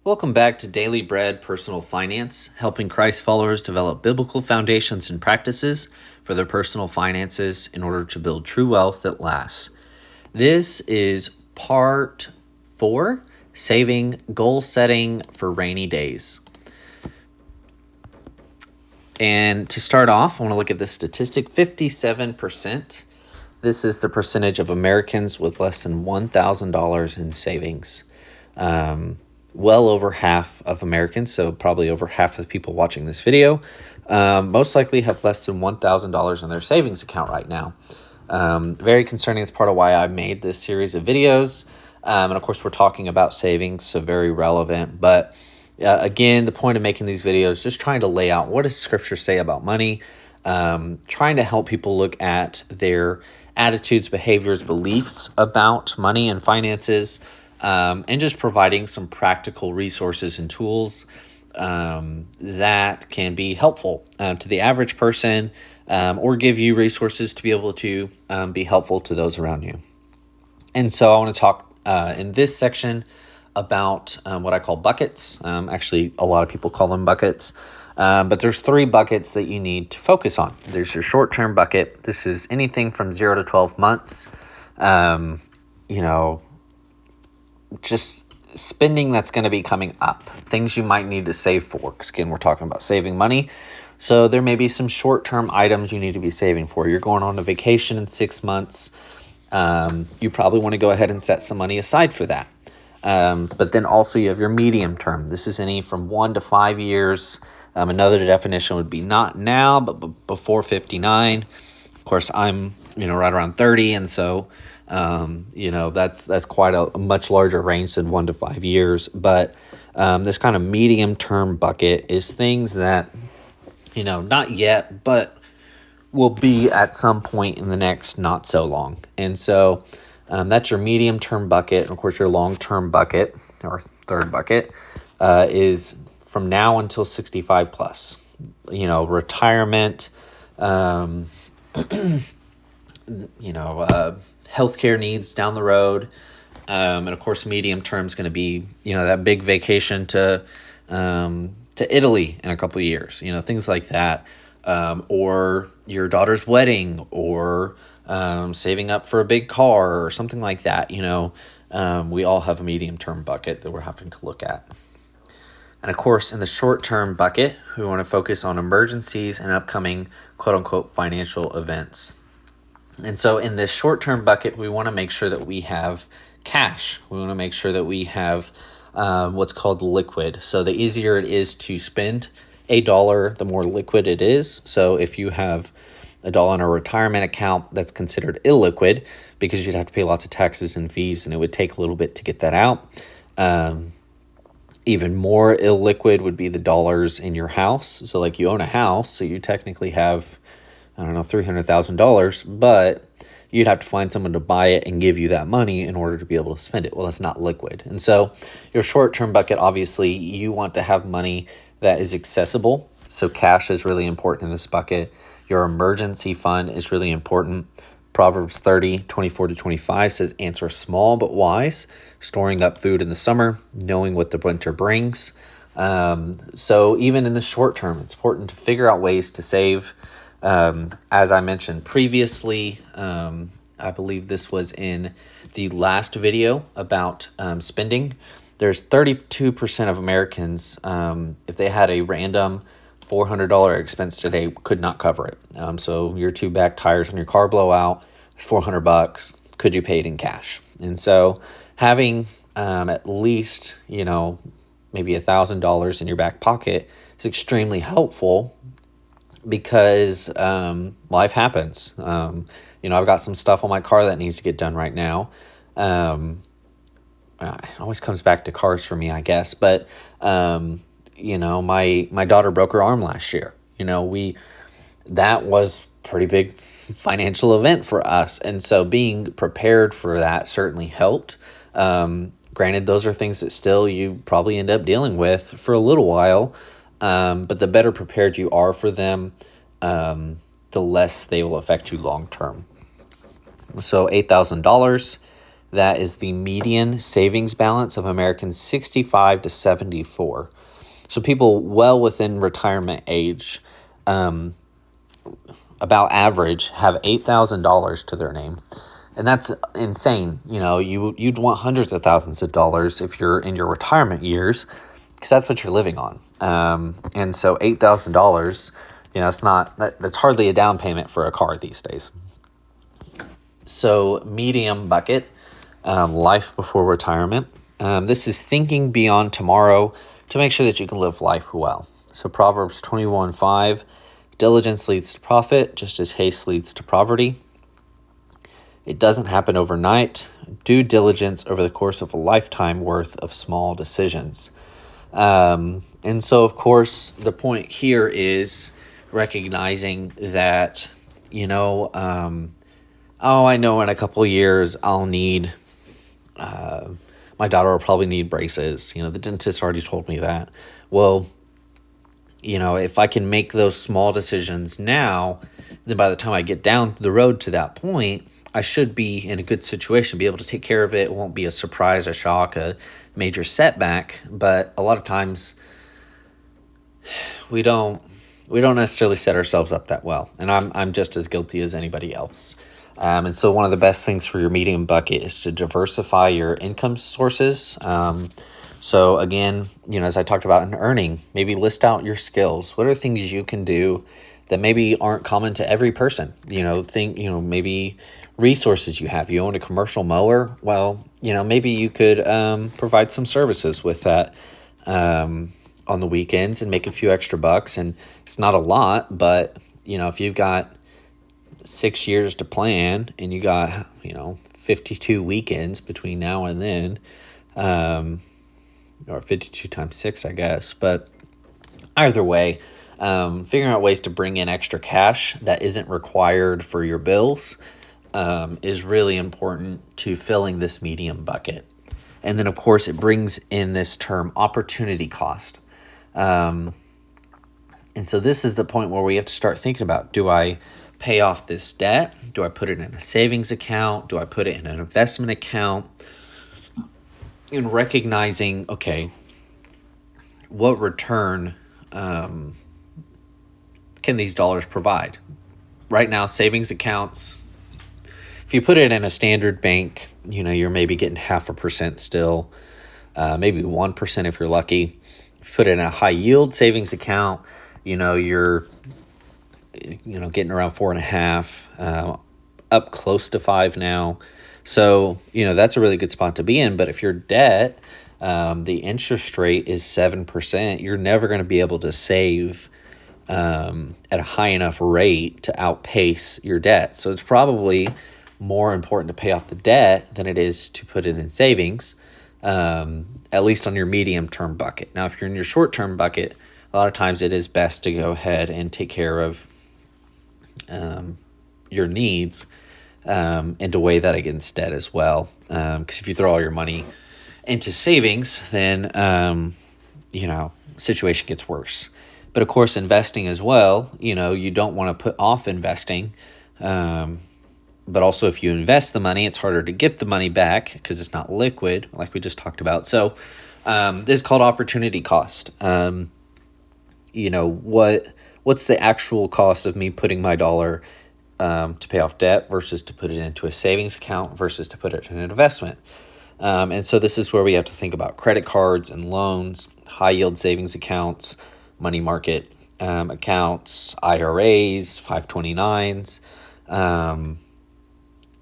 Welcome back to Daily Bread Personal Finance, helping Christ followers develop biblical foundations and practices for their personal finances in order to build true wealth that lasts. This is part 4, saving goal setting for rainy days. And to start off, I want to look at this statistic, 57%. This is the percentage of Americans with less than $1,000 in savings. Well over half of Americans, so probably over half of the people watching this video, most likely have less than $1,000 in their savings account right now. Very concerning. It's part of why I made this series of videos. And of course, we're talking about savings, so very relevant. But again, the point of making these videos, just trying to lay out what does Scripture say about money, trying to help people look at their attitudes, behaviors, beliefs about money and finances, and just providing some practical resources and tools that can be helpful to the average person, or give you resources to be able to be helpful to those around you. And so I want to talk in this section about what I call buckets. Actually, a lot of people call them buckets. But there's 3 buckets that you need to focus on. There's your short-term bucket. This is anything from 0 to 12 months. Just spending that's going to be coming up, things you might need to save for. Because again, we're talking about saving money. So there may be some short-term items you need to be saving for. You're going on a vacation in 6 months. You probably want to go ahead and set some money aside for that. But then also you have your medium term. This is any from 1 to 5 years. Another definition would be not now, but before 59. Of course, I'm right around 30, and so that's quite a much larger range than 1 to 5 years. But this kind of medium term bucket is things that not yet, but will be at some point in the next not so long. And so that's your medium term bucket. And of course, your long term bucket or third bucket is from now until 65 plus. Retirement, healthcare needs down the road. And of course, medium term is going to be, that big vacation to Italy in a couple of years, things like that. Or your daughter's wedding, or saving up for a big car or something like that. We all have a medium term bucket that we're having to look at. And of course, in the short-term bucket, we want to focus on emergencies and upcoming quote-unquote financial events. And so in this short-term bucket, we want to make sure that we have cash. We want to make sure that we have what's called liquid. So the easier it is to spend $1, the more liquid it is. So if you have $1 in a retirement account, that's considered illiquid because you'd have to pay lots of taxes and fees, and it would take a little bit to get that out. Even more illiquid would be the dollars in your house. So like you own a house, so you technically have, $300,000, but you'd have to find someone to buy it and give you that money in order to be able to spend it. Well, that's not liquid. And so your short-term bucket, obviously, you want to have money that is accessible. So cash is really important in this bucket. Your emergency fund is really important. Proverbs 30:24-25 says, answer small but wise, storing up food in the summer, knowing what the winter brings. So even in the short term, it's important to figure out ways to save. As I mentioned previously, I believe this was in the last video about spending. There's 32% of Americans, if they had a random $400 expense today, could not cover it. So your 2 back tires on your car blow out, it's $400. Could you pay it in cash? And so having at least, maybe $1,000 in your back pocket is extremely helpful because life happens. I've got some stuff on my car that needs to get done right now. It always comes back to cars for me, I guess. But, my daughter broke her arm last year. That was pretty big financial event for us. And so being prepared for that certainly helped. Granted, those are things that still you probably end up dealing with for a little while. But the better prepared you are for them, the less they will affect you long term. So $8,000 That is the median savings balance of Americans 65 to 74. So people well within retirement age, about average, have $8,000 to their name. And that's insane. You'd want hundreds of thousands of dollars if you're in your retirement years, because that's what you're living on. And so $8,000, that's hardly a down payment for a car these days. So medium bucket, life before retirement. This is thinking beyond tomorrow to make sure that you can live life well. So Proverbs 21:5, diligence leads to profit, just as haste leads to poverty. It doesn't happen overnight. Due diligence over the course of a lifetime worth of small decisions. And so, of course, the point here is recognizing that, I know in a couple of years I'll need, my daughter will probably need braces. The dentist already told me that. Well, if I can make those small decisions now, then by the time I get down the road to that point, I should be in a good situation, be able to take care of it. It won't be a surprise, a shock, a major setback. But a lot of times we don't necessarily set ourselves up that well. And I'm just as guilty as anybody else. And so one of the best things for your medium bucket is to diversify your income sources. So again, as I talked about in earning, maybe list out your skills. What are things you can do that maybe aren't common to every person? Maybe resources you have. You own a commercial mower. Well, maybe you could provide some services with that on the weekends and make a few extra bucks. And it's not a lot, but if you've got 6 years to plan and you got 52 weekends between now and then, or 52 times 6, I guess. But either way, figuring out ways to bring in extra cash that isn't required for your bills is really important to filling this medium bucket. And then, of course, it brings in this term opportunity cost. And so this is the point where we have to start thinking about, do I pay off this debt? Do I put it in a savings account? Do I put it in an investment account? And recognizing, okay, what return can these dollars provide? Right now, savings accounts, if you put it in a standard bank, you're maybe getting 0.5% still, maybe 1% if you're lucky. If you put it in a high yield savings account, you're getting around 4.5, up close to 5 now. So, that's a really good spot to be in. But if your debt, the interest rate is 7%, you're never going to be able to save at a high enough rate to outpace your debt. So it's probably more important to pay off the debt than it is to put it in savings, at least on your medium-term bucket. Now, if you're in your short-term bucket, a lot of times it is best to go ahead and take care of your needs and to weigh that against debt as well. Because if you throw all your money into savings, then, situation gets worse. But of course, investing as well, you don't want to put off investing. But also if you invest the money, it's harder to get the money back because it's not liquid, like we just talked about. So this is called opportunity cost. What's the actual cost of me putting my dollar to pay off debt versus to put it into a savings account versus to put it in an investment? And so this is where we have to think about credit cards and loans, high yield savings accounts, money market accounts, IRAs, 529s,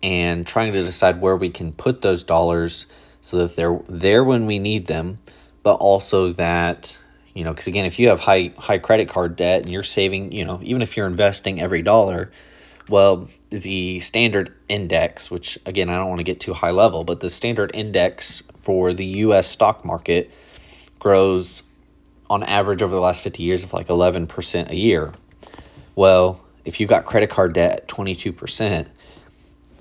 and trying to decide where we can put those dollars so that they're there when we need them, but also that, because again, if you have high credit card debt and you're saving, even if you're investing every dollar, well, the standard index, which again, I don't want to get too high level, but the standard index for the U.S. stock market grows on average over the last 50 years of like 11% a year. Well, if you've got credit card debt at 22%,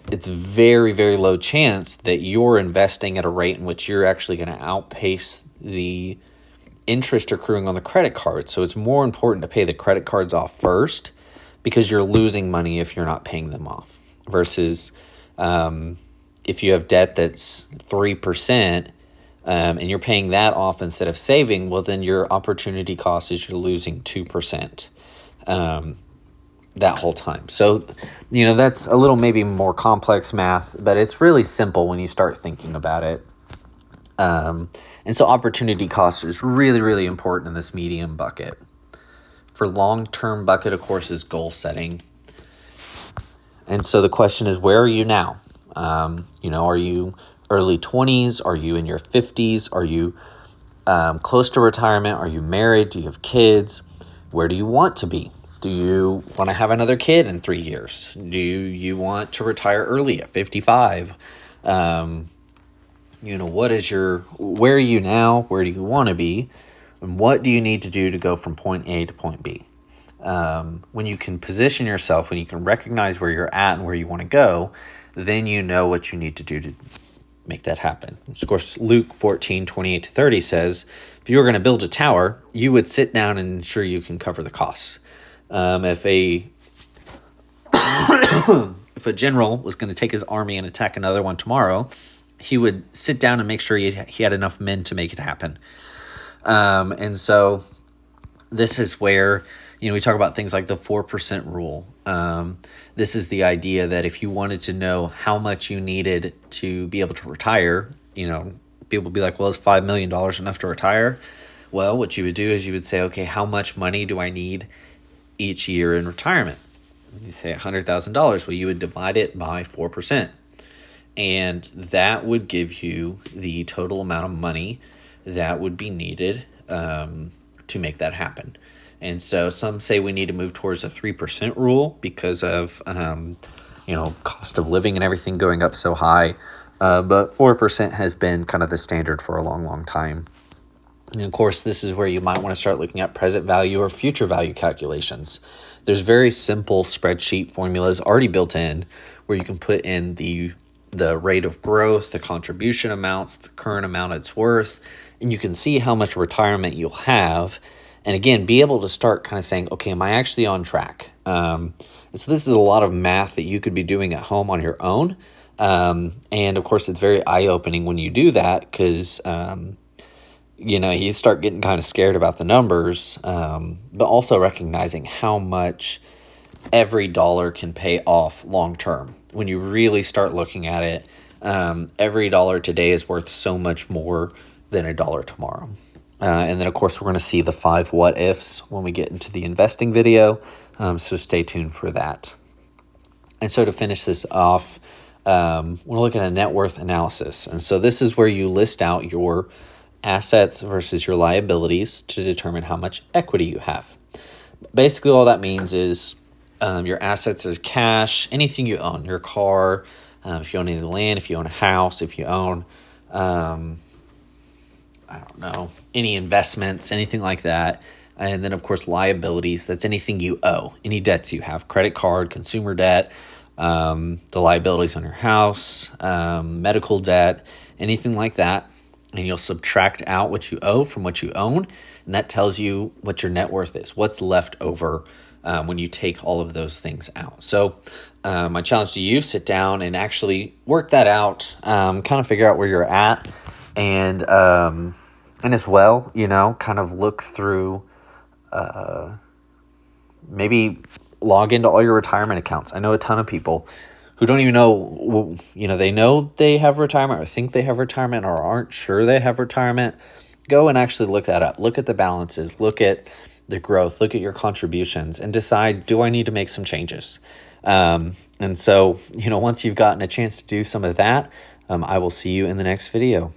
it's very, very low chance that you're investing at a rate in which you're actually going to outpace the interest accruing on the credit card. So it's more important to pay the credit cards off first because you're losing money if you're not paying them off versus, if you have debt that's 3%, and you're paying that off instead of saving, well, then your opportunity cost is you're losing 2% that whole time. So, that's a little maybe more complex math, but it's really simple when you start thinking about it. And so opportunity cost is really, really important in this medium bucket. For long-term bucket, of course, is goal setting. And so the question is, where are you now? Are you early 20s? Are you in your 50s? Are you close to retirement? Are you married? Do you have kids? Where do you want to be? Do you want to have another kid in 3 years? Do you want to retire early at 55? Where are you now? Where do you want to be? And what do you need to do to go from point A to point B? When you can position yourself, when you can recognize where you're at and where you want to go, then you know what you need to do to make that happen. Of course, Luke 14:28-30 says, if you were going to build a tower, you would sit down and ensure you can cover the costs. If a general was going to take his army and attack another one tomorrow, he would sit down and make sure he had enough men to make it happen. And so this is where, we talk about things like the 4% rule. This is the idea that if you wanted to know how much you needed to be able to retire, people would be like, well, is $5 million enough to retire? Well, what you would do is you would say, okay, how much money do I need each year in retirement? You say $100,000. Well, you would divide it by 4%. And that would give you the total amount of money that would be needed to make that happen. And so some say we need to move towards a 3% rule because of, cost of living and everything going up so high. But 4% has been kind of the standard for a long, long time. And of course, this is where you might want to start looking at present value or future value calculations. There's very simple spreadsheet formulas already built in where you can put in the rate of growth, the contribution amounts, the current amount it's worth, and you can see how much retirement you'll have. And again, be able to start kind of saying, okay, am I actually on track? So this is a lot of math that you could be doing at home on your own. And of course, it's very eye-opening when you do that because, you start getting kind of scared about the numbers, but also recognizing how much every dollar can pay off long term. When you really start looking at it, every dollar today is worth so much more than a dollar tomorrow. And then, of course, we're going to see the 5 what ifs when we get into the investing video. So stay tuned for that. And so to finish this off, we're looking at a net worth analysis. And so this is where you list out your assets versus your liabilities to determine how much equity you have. Basically, all that means is your assets are cash, anything you own, your car, if you own any land, if you own a house, if you own, any investments, anything like that. And then, of course, liabilities, that's anything you owe, any debts you have, credit card, consumer debt, the liabilities on your house, medical debt, anything like that. And you'll subtract out what you owe from what you own. And that tells you what your net worth is, what's left over when you take all of those things out. So my challenge to you, sit down and actually work that out, kind of figure out where you're at. And as well, kind of look through, maybe log into all your retirement accounts. I know a ton of people who don't even know, they know they have retirement or think they have retirement or aren't sure they have retirement. Go and actually look that up. Look at the balances, look at the growth, look at your contributions and decide, do I need to make some changes? And so, once you've gotten a chance to do some of that, I will see you in the next video.